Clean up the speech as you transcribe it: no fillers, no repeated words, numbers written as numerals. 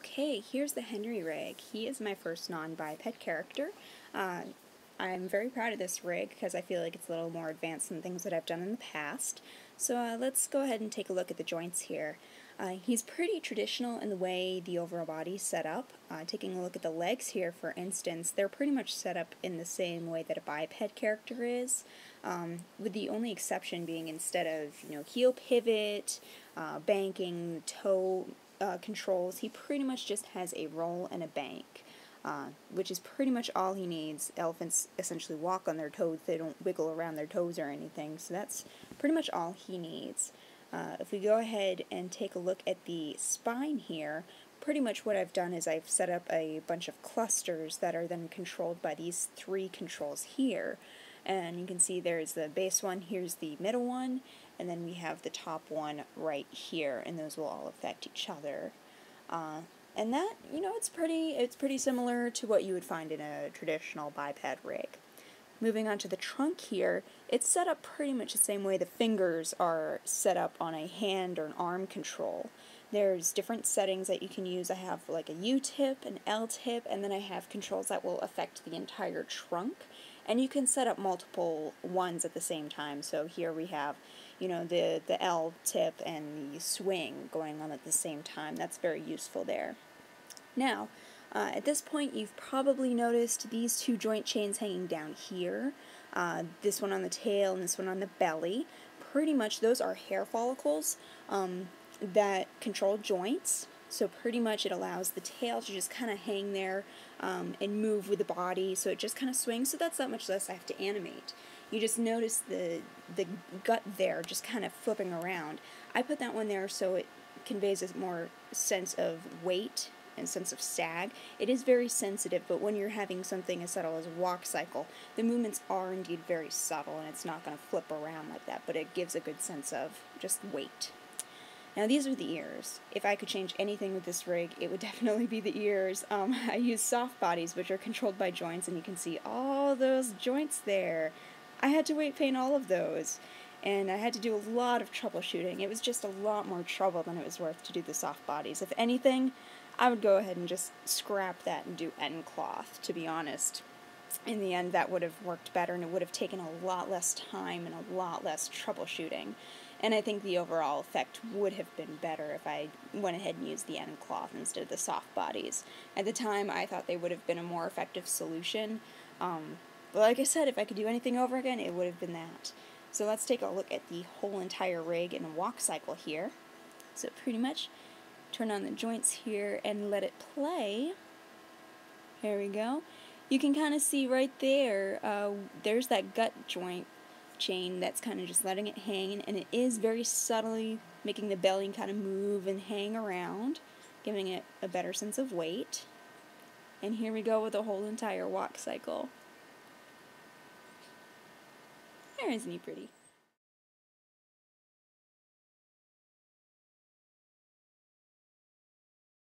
Okay, here's the Henry rig. He is my first non-biped character. I'm very proud of this rig because I feel like it's a little more advanced than things that I've done in the past. So let's go ahead and take a look at the joints here. He's pretty traditional in the way the overall body's set up. Taking a look at the legs here, for instance, they're pretty much set up in the same way that a biped character is, with the only exception being instead of heel pivot, banking, toe controls, he pretty much just has a roll and a bank. Which is pretty much all he needs. Elephants essentially walk on their toes, they don't wiggle around their toes or anything, so that's pretty much all he needs. If we go ahead and take a look at the spine here, pretty much what I've done is I've set up a bunch of clusters that are then controlled by these three controls here. And you can see there's the base one, here's the middle one, and then we have the top one right here, and those will all affect each other. And that, it's pretty similar to what you would find in a traditional biped rig. Moving on to the trunk here, it's set up pretty much the same way the fingers are set up on a hand or an arm control. There's different settings that you can use. I have like a U-tip, an L-tip, and then I have controls that will affect the entire trunk. And you can set up multiple ones at the same time. So here we have, the L-tip and the swing going on at the same time. That's very useful there. Now, at this point, you've probably noticed these two joint chains hanging down here, this one on the tail and this one on the belly. Pretty much those are hair follicles that control joints. So pretty much it allows the tail to just kind of hang there and move with the body, so it just kind of swings, so that's that much less I have to animate. You just notice the gut there just kind of flipping around. I put that one there so it conveys a more sense of weight and sense of sag. It is very sensitive, but when you're having something as subtle as a walk cycle, the movements are indeed very subtle, and it's not going to flip around like that, but it gives a good sense of just weight. Now these are the ears. If I could change anything with this rig, it would definitely be the ears. I use soft bodies, which are controlled by joints, and you can see all those joints there. I had to weight paint all of those, and I had to do a lot of troubleshooting. It was just a lot more trouble than it was worth to do the soft bodies. If anything, I would go ahead and just scrap that and do end cloth, to be honest. In the end, that would have worked better, and it would have taken a lot less time and a lot less troubleshooting. And I think the overall effect would have been better if I went ahead and used the end cloth instead of the soft bodies. At the time, I thought they would have been a more effective solution. But like I said, if I could do anything over again, it would have been that. So let's take a look at the whole entire rig in a walk cycle here. So pretty much turn on the joints here and let it play. Here we go. You can kind of see right there, there's that gut joint chain that's kind of just letting it hang, and it is very subtly making the belly kind of move and hang around, giving it a better sense of weight. And here we go with the whole entire walk cycle. Isn't he pretty?